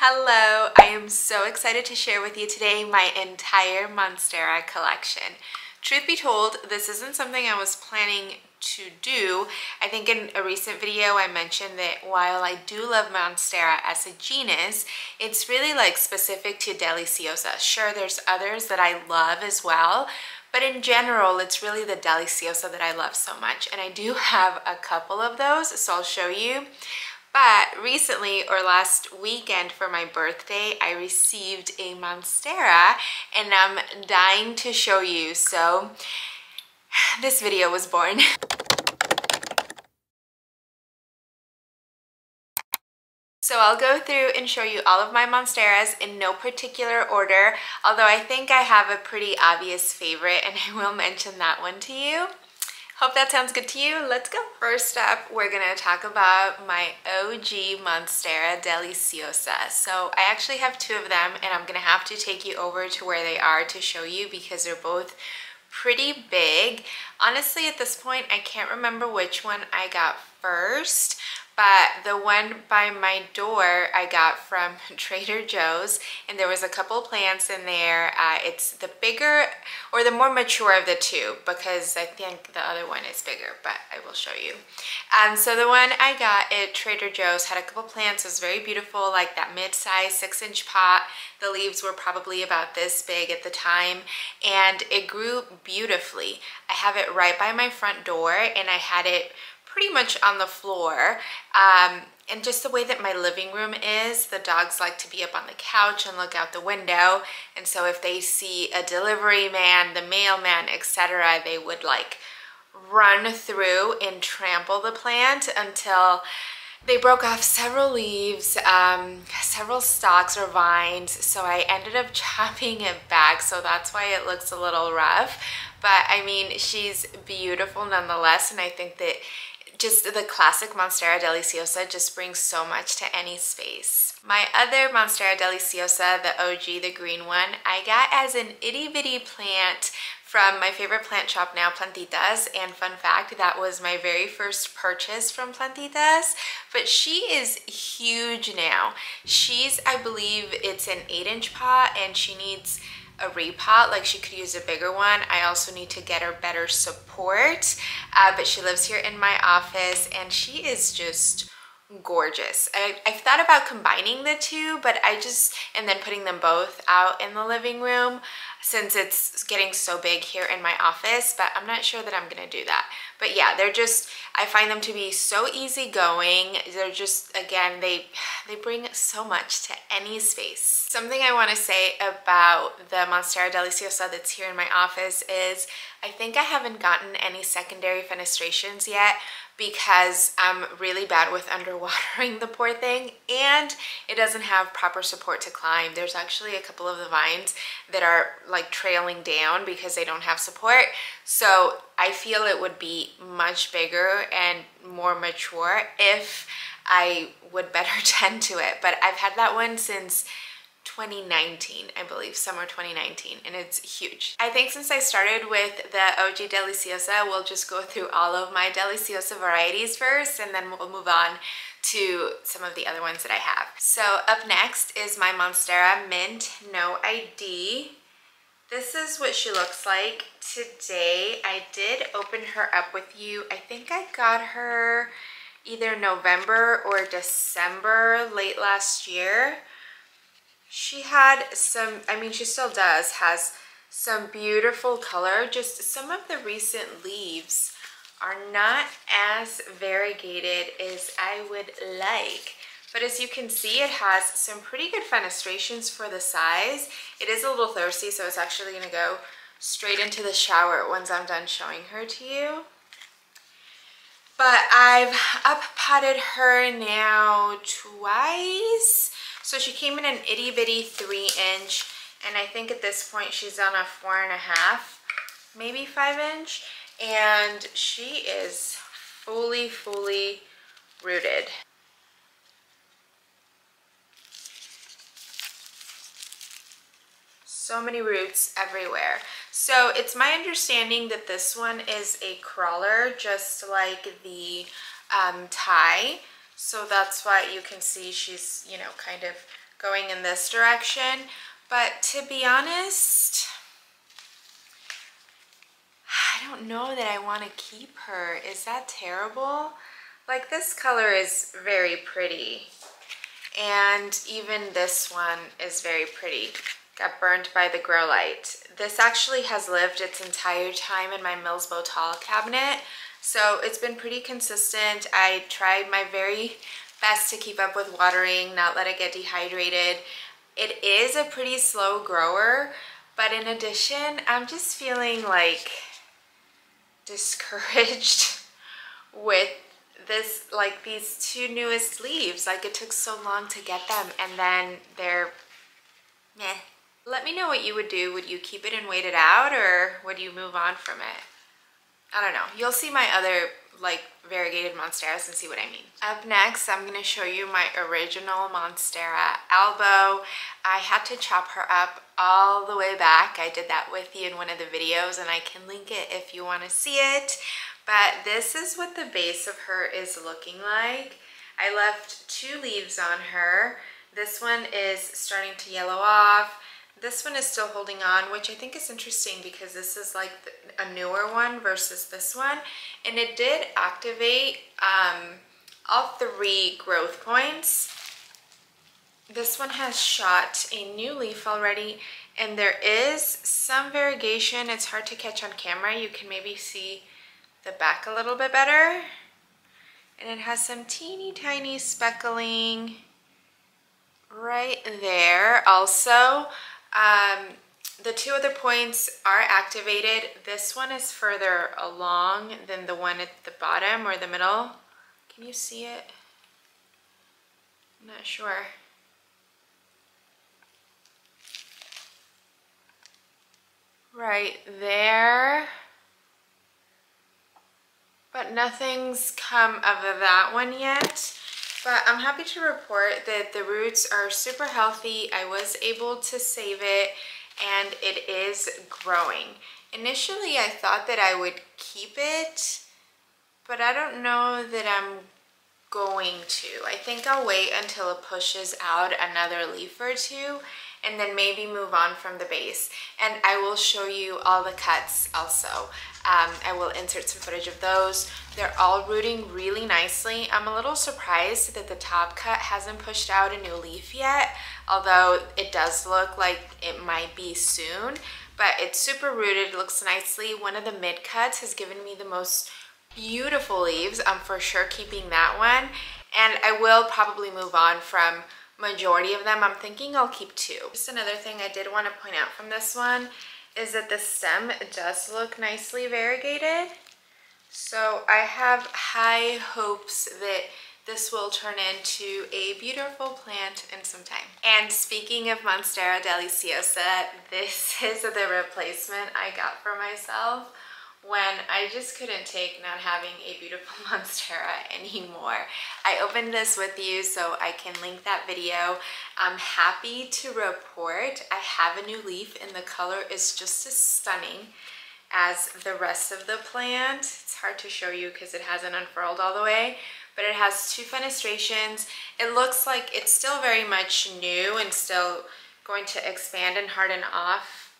Hello, I am so excited to share with you today my entire Monstera collection. Truth be told, this isn't something I was planning to do. I think in a recent video I mentioned that while I do love Monstera as a genus, it's really like specific to Deliciosa. Sure, there's others that I love as well, but in general, it's really the Deliciosa that I love so much. And I do have a couple of those, so I'll show you. But recently, or last weekend for my birthday, I received a Monstera and I'm dying to show you. So this video was born. So I'll go through and show you all of my Monsteras in no particular order, although I think I have a pretty obvious favorite and I will mention that one to you. Hope that sounds good to you. Let's go. First up, we're gonna talk about my OG Monstera Deliciosa. So I actually have two of them and I'm gonna have to take you over to where they are to show you because they're both pretty big. Honestly, at this point, I can't remember which one I got first, but the one by my door I got from Trader Joe's, and there was a couple plants in there. It's the bigger or the more mature of the two because I think the other one is bigger, but I will show you. So the one I got at Trader Joe's had a couple plants. It was very beautiful, like that mid-size 6-inch pot. The leaves were probably about this big at the time, and it grew beautifully. I have it right by my front door, and I had it pretty much on the floor. And just the way that my living room is, the dogs like to be up on the couch and look out the window. And so if they see a delivery man, the mailman, etc., they would like run through and trample the plant until they broke off several leaves, several stalks or vines. So I ended up chopping it back. So that's why it looks a little rough. But I mean, she's beautiful nonetheless. And I think that just the classic Monstera Deliciosa just brings so much to any space. My other Monstera Deliciosa, the OG, the green one, I got as an itty bitty plant from my favorite plant shop now, Plantitas. And fun fact, that was my very first purchase from Plantitas, but she is huge now. She's, I believe it's an 8-inch pot and she needs a repot, like she could use a bigger one. I also need to get her better support, but she lives here in my office and she is just gorgeous. I've thought about combining the two, but and then putting them both out in the living room since it's getting so big here in my office, but I'm not sure that I'm gonna do that. But yeah, I find them to be so easygoing. They're just, again, they bring so much to any space. Something I wanna say about the Monstera Deliciosa that's here in my office is I think I haven't gotten any secondary fenestrations yet because I'm really bad with underwatering the poor thing, and it doesn't have proper support to climb. There's actually a couple of the vines that are like trailing down because they don't have support. So I feel it would be much bigger and more mature if I would better tend to it. But I've had that one since 2019, I believe, summer 2019, and it's huge. I think since I started with the OG Deliciosa, we'll just go through all of my Deliciosa varieties first, and then we'll move on to some of the other ones that I have. So up next is my Monstera Mint No ID. This is what she looks like today. I did open her up with you. I think I got her either November or December late last year. She had some, I mean, she still does, has some beautiful color. Just some of the recent leaves are not as variegated as I would like. But as you can see, it has some pretty good fenestrations for the size. It is a little thirsty, so it's actually gonna go straight into the shower once I'm done showing her to you. But I've up potted her now twice. So she came in an itty bitty 3-inch, and I think at this point she's on a 4.5, maybe 5-inch, and she is fully rooted. So many roots everywhere. So it's my understanding that this one is a crawler, just like the Thai. So that's why you can see she's, you know, kind of going in this direction. But to be honest, I don't know that I want to keep her. Is that terrible? Like, this color is very pretty. And even this one is very pretty. Got burned by the grow light. This actually has lived its entire time in my Mills Botal cabinet, so it's been pretty consistent. I tried my very best to keep up with watering, not let it get dehydrated. It is a pretty slow grower, but in addition, I'm just feeling like discouraged with this, like these two newest leaves. Like, it took so long to get them and then they're meh. Let me know what you would do. Would you keep it and wait it out, or would you move on from it? I don't know. You'll see my other like variegated Monsteras and see what I mean. Up next, I'm going to show you my original Monstera Albo. I had to chop her up all the way back. I did that with you in one of the videos, and I can link it if you want to see it. But this is what the base of her is looking like. I left 2 leaves on her. This one is starting to yellow off. This one is still holding on, which I think is interesting because this is like a newer one versus this one. And it did activate all 3 growth points. This one has shot a new leaf already, and there is some variegation. It's hard to catch on camera. You can maybe see the back a little bit better. And it has some teeny tiny speckling right there also. The 2 other points are activated. This one is further along than the one at the bottom or the middle. Can you see it? I'm not sure. Right there. But nothing's come of that one yet. But I'm happy to report that the roots are super healthy. I was able to save it, and it is growing. Initially, I thought that I would keep it, but I don't know that I'm going to. I think I'll wait until it pushes out another leaf or 2, and then maybe move on from the base. And I will show you all the cuts also. I will insert some footage of those. They're all rooting really nicely. I'm a little surprised that the top cut hasn't pushed out a new leaf yet, although it does look like it might be soon, but it's super rooted, it looks nicely. One of the mid cuts has given me the most beautiful leaves. I'm for sure keeping that one, and I will probably move on from majority of them. I'm thinking I'll keep 2. Just another thing I did want to point out from this one is that the stem does look nicely variegated. So I have high hopes that this will turn into a beautiful plant in some time. And speaking of Monstera Deliciosa, this is the replacement I got for myself when I just couldn't take not having a beautiful Monstera anymore. I opened this with you so I can link that video. I'm happy to report I have a new leaf, and the color is just as stunning as the rest of the plant. It's hard to show you because it hasn't unfurled all the way, but it has 2 fenestrations. It looks like it's still very much new and still going to expand and harden off,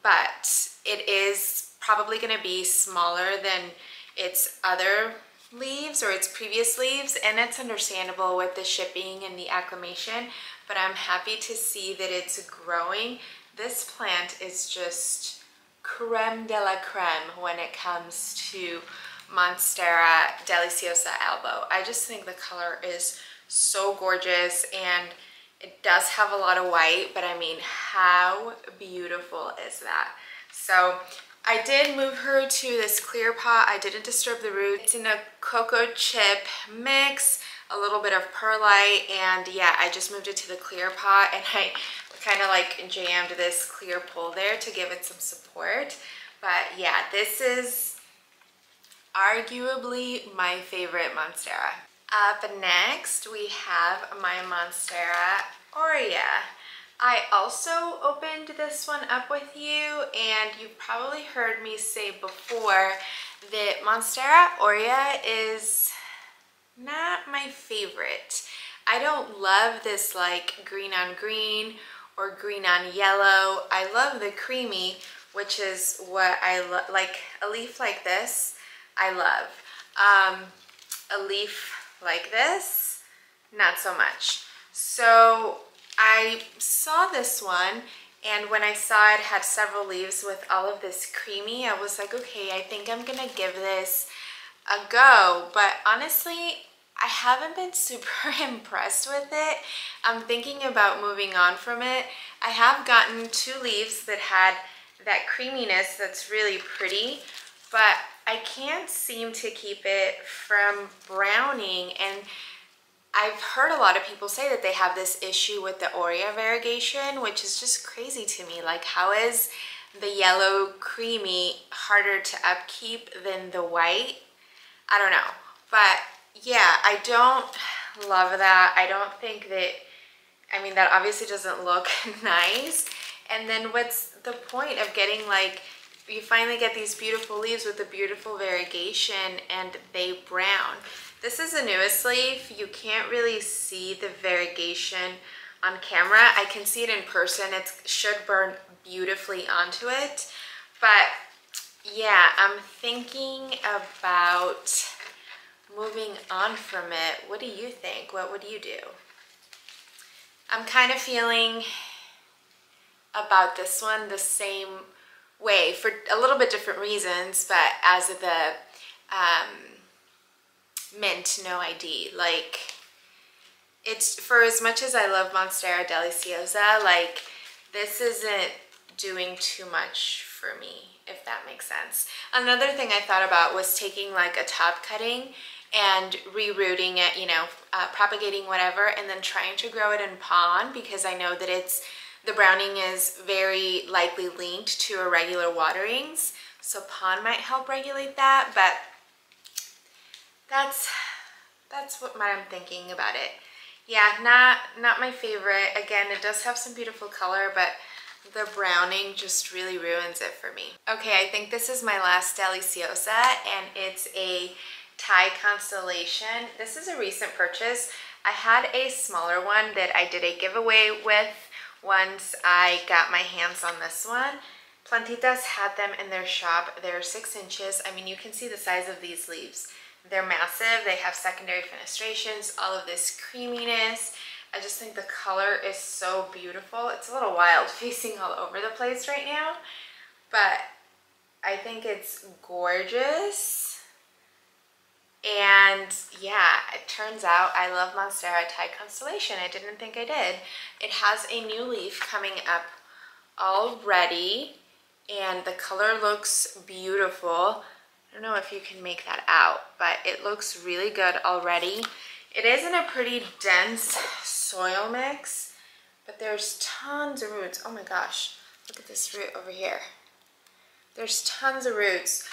but it is probably going to be smaller than its other leaves or its previous leaves, and it's understandable with the shipping and the acclimation, but I'm happy to see that it's growing. This plant is just creme de la creme when it comes to Monstera Deliciosa Albo. I just think the color is so gorgeous, and it does have a lot of white, but I mean, how beautiful is that? So I did move her to this clear pot. I didn't disturb the roots. It's in a cocoa chip mix, a little bit of perlite, and yeah, I just moved it to the clear pot, and I kind of like jammed this clear pole there to give it some support. But yeah, this is arguably my favorite Monstera. Up next, we have my Monstera Aurea. I also opened this one up with you, and you've probably heard me say before that Monstera Aurea is not my favorite. I don't love this like green on green or green on yellow. I love the creamy, which is what I love. Like a leaf like this, I love. A leaf like this, not so much. So I saw this one, and when I saw it had several leaves with all of this creamy, I was like, okay, I think I'm gonna give this a go. But honestly, I haven't been super impressed with it. I'm thinking about moving on from it. I have gotten 2 leaves that had that creaminess that's really pretty, but I can't seem to keep it from browning. And I've heard a lot of people say that they have this issue with the Oreo variegation, which is just crazy to me. Like, how is the yellow creamy harder to upkeep than the white? I don't know. But yeah, I don't love that. I don't think that, I mean, that obviously doesn't look nice. And then what's the point of getting, like, you finally get these beautiful leaves with a beautiful variegation and they brown. This is the newest leaf. You can't really see the variegation on camera. I can see it in person. It should burn beautifully onto it. But yeah, I'm thinking about moving on from it. What do you think? What would you do? I'm kind of feeling about this one the same way for a little bit different reasons, but as the mint no ID, like, it's, for as much as I love Monstera Deliciosa, like, this isn't doing too much for me, if that makes sense. Another thing I thought about was taking like a top cutting and rerooting it, you know, propagating whatever, and then trying to grow it in pond, because I know that it's, the browning is very likely linked to irregular waterings. So pond might help regulate that, but that's what I'm thinking about it. Yeah, not my favorite. Again, it does have some beautiful color, but the browning just really ruins it for me. Okay, I think this is my last Deliciosa, and it's a Thai constellation. This is a recent purchase. I had a smaller one that I did a giveaway with once I got my hands on this one. Plantitas had them in their shop. They're 6 inches. I mean, you can see the size of these leaves. They're massive. They have secondary fenestrations, all of this creaminess. I just think the color is so beautiful. It's a little wild facing all over the place right now, but I think it's gorgeous. And yeah, it turns out I love Monstera Thai Constellation. I didn't think I did. It has a new leaf coming up already, and the color looks beautiful. I don't know if you can make that out, but it looks really good already. It is in a pretty dense soil mix, but there's tons of roots. Oh my gosh, look at this root over here. There's tons of roots.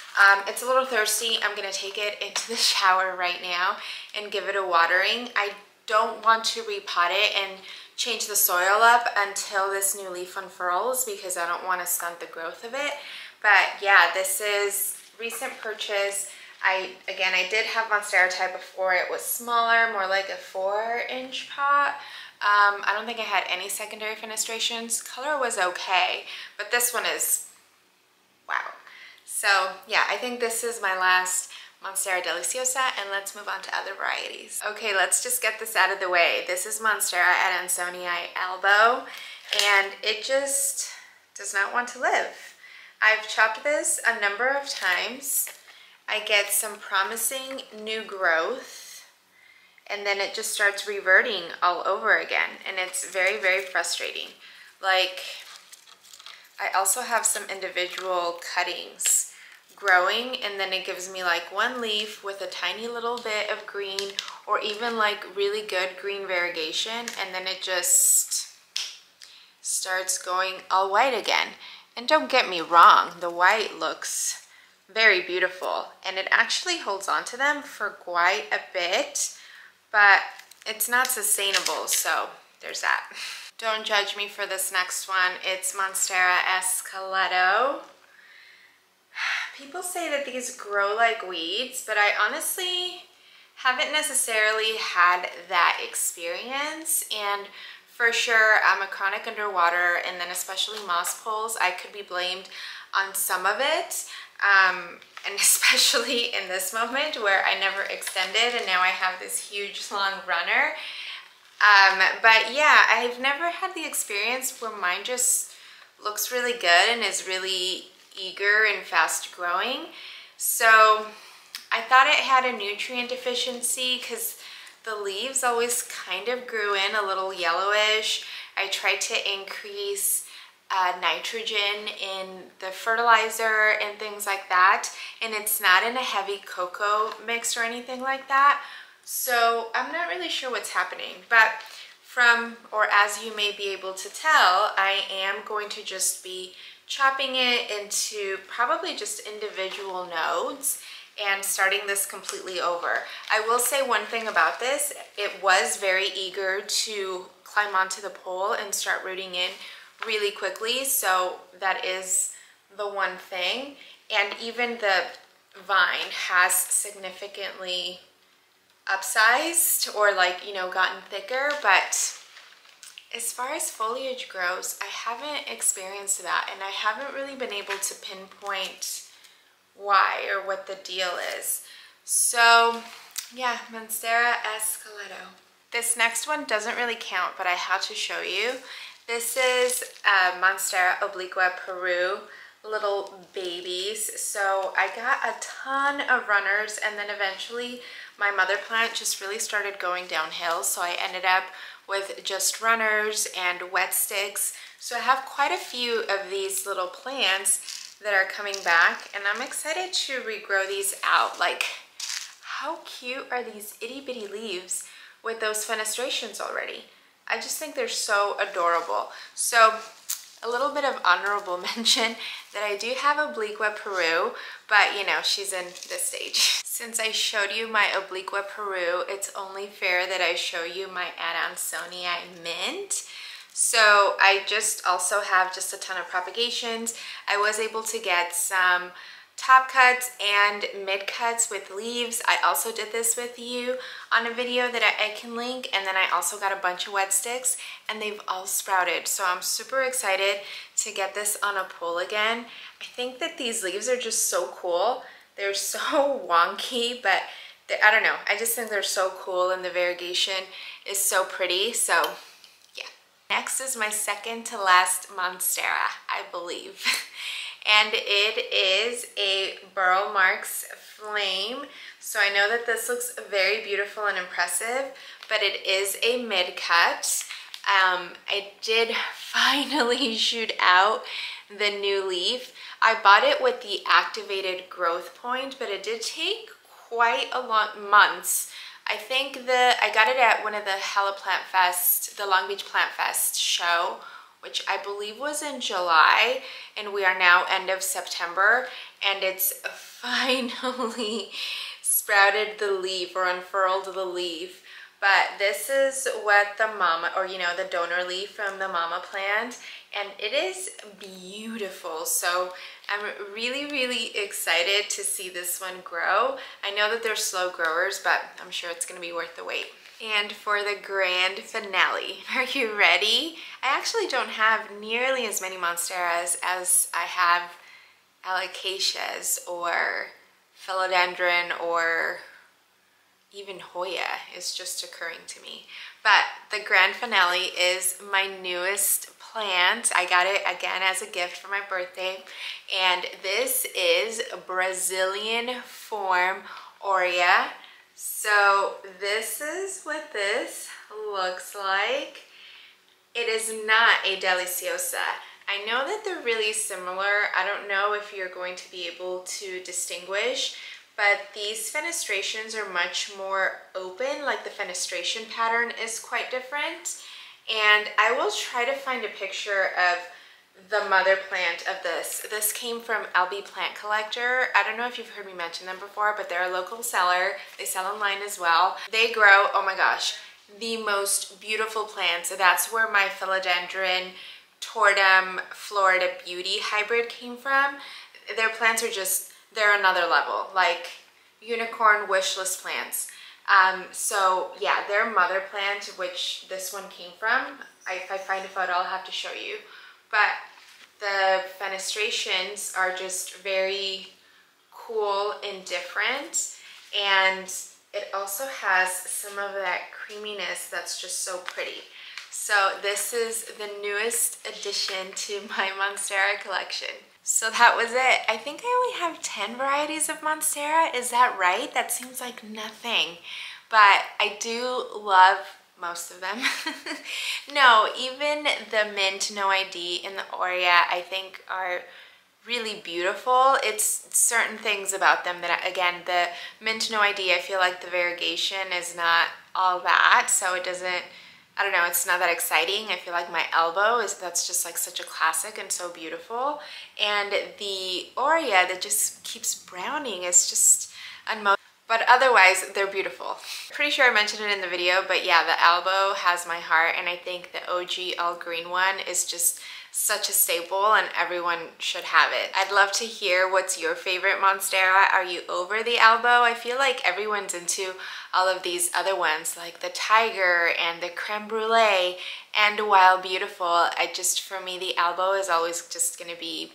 It's a little thirsty. I'm gonna take it into the shower right now and give it a watering. I don't want to repot it and change the soil up until this new leaf unfurls, because I don't want to stunt the growth of it. But yeah, this is recent purchase. I did have Monstera Thai before. It was smaller, more like a 4-inch pot. I don't think I had any secondary fenestrations. Color was okay, but this one is wow. So yeah, I think this is my last Monstera Deliciosa, and let's move on to other varieties. Okay, let's just get this out of the way. This is Monstera Albo, and it just does not want to live. I've chopped this a number of times. I get some promising new growth, and then it just starts reverting all over again, and it's very, very frustrating. Like, I also have some individual cuttings growing, and then it gives me like one leaf with a tiny little bit of green, or even like really good green variegation, and then it just starts going all white again. And don't get me wrong, the white looks very beautiful, and it actually holds on to them for quite a bit, but it's not sustainable, so there's that. Don't judge me for this next one. It's Monstera Esqueleto. People say that these grow like weeds, but I honestly haven't necessarily had that experience, and for sure I'm a chronic underwater, and then especially moss poles, I could be blamed on some of it, and especially in this moment where I never extended and now I have this huge long runner. But yeah, I've never had the experience where mine just looks really good and is really eager and fast growing. So I thought it had a nutrient deficiency because the leaves always kind of grew in a little yellowish. I tried to increase nitrogen in the fertilizer and things like that, and it's not in a heavy cocoa mix or anything like that. So I'm not really sure what's happening, but from, or as you may be able to tell, I am going to just be chopping it into probably just individual nodes and starting this completely over. I will say one thing about this, it was very eager to climb onto the pole and start rooting in really quickly, so that is the one thing. And even the vine has significantly upsized or, like, you know, gotten thicker, but as far as foliage grows, I haven't experienced that, and I haven't really been able to pinpoint why or what the deal is. So yeah, Monstera Esqueleto. This next one doesn't really count, but I had to show you. This is Monstera Obliqua Peru, little babies. So I got a ton of runners, and then eventually my mother plant just really started going downhill, so I ended up with just runners and wet sticks. So I have quite a few of these little plants that are coming back, and I'm excited to regrow these out. Like, how cute are these itty bitty leaves with those fenestrations already? I just think they're so adorable. So a little bit of honorable mention that I do have Obliqua Peru, but you know, she's in this stage. Since I showed you my Obliqua Peru, it's only fair that I show you my Adansonii Mint. So I just also have just a ton of propagations. I was able to get some top cuts and mid cuts with leaves. I also did this with you on a video that I can link, and then I also got a bunch of wet sticks, and they've all sprouted. So I'm super excited to get this on a pole again. I think that these leaves are just so cool. They're so wonky, but I don't know. I just think they're so cool, and the variegation is so pretty. So yeah. Next is my second to last Monstera, I believe. And it is a Burl Marks Flame. So I know that this looks very beautiful and impressive, but it is a mid-cut. I did finally shoot out the new leaf. I bought it with the activated growth point, but it did take quite a long months. I think I got it at one of the Hella Plant Fest, the Long Beach Plant Fest show, which I believe was in July, and we are now end of September, and it's finally sprouted the leaf or unfurled the leaf. But this is what the mama, or you know, the donor leaf from the mama plant, and it is beautiful. So I'm really excited to see this one grow. I know that they're slow growers, but I'm sure it's gonna be worth the wait. And for the grand finale, are you ready? I actually don't have nearly as many Monsteras as I have alocasias or philodendron or even Hoya is just occurring to me. But the grand finale is my newest plant. I got it again as a gift for my birthday, and this is Brazilian Form Aurea. So this is what this looks like. It is not a Deliciosa. I know that they're really similar. I don't know if you're going to be able to distinguish, but these fenestrations are much more open, like the fenestration pattern is quite different. And I will try to find a picture of the mother plant of this. This came from Albo Plant Collector. I don't know if you've heard me mention them before, but they're a local seller. They sell online as well. They grow, oh my gosh, the most beautiful plants. So that's where my philodendron Tordum Florida Beauty hybrid came from. Their plants are just, they're another level, like unicorn wish list plants. So yeah, their mother plant, which this one came from, if I find a photo, I'll have to show you. But the fenestrations are just very cool and different, and it also has some of that creaminess that's just so pretty. So this is the newest addition to my Monstera collection. So that was it. I think I only have 10 varieties of Monstera. Is that right? That seems like nothing, but I do love most of them. No, even the mint no ID and the Aurea I think are really beautiful. It's certain things about them that, again, the mint no ID, I feel like the variegation is not all that, so it doesn't, I don't know, it's not that exciting. I feel like my Elbow that's just like such a classic and so beautiful. And the Aurea that just keeps browning is just unmotivated. But otherwise, they're beautiful. Pretty sure I mentioned it in the video, but yeah, the Albo has my heart, and I think the OG all green one is just such a staple and everyone should have it. I'd love to hear what's your favorite Monstera. Are you over the Albo? I feel like everyone's into all of these other ones like the Tiger and the Creme Brulee and Wild Beautiful. For me, the Albo is always just gonna be,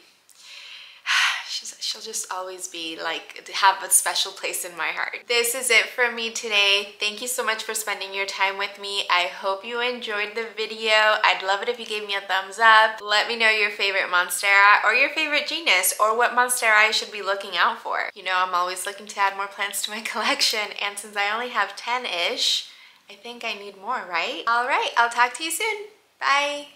she'll just always be like, have a special place in my heart. This is it for me today. Thank you so much for spending your time with me. I hope you enjoyed the video. I'd love it if you gave me a thumbs up. Let me know your favorite Monstera or your favorite genus, or what Monstera I should be looking out for. You know, I'm always looking to add more plants to my collection, and since I only have 10-ish, I think I need more, right? All right, I'll talk to you soon. Bye.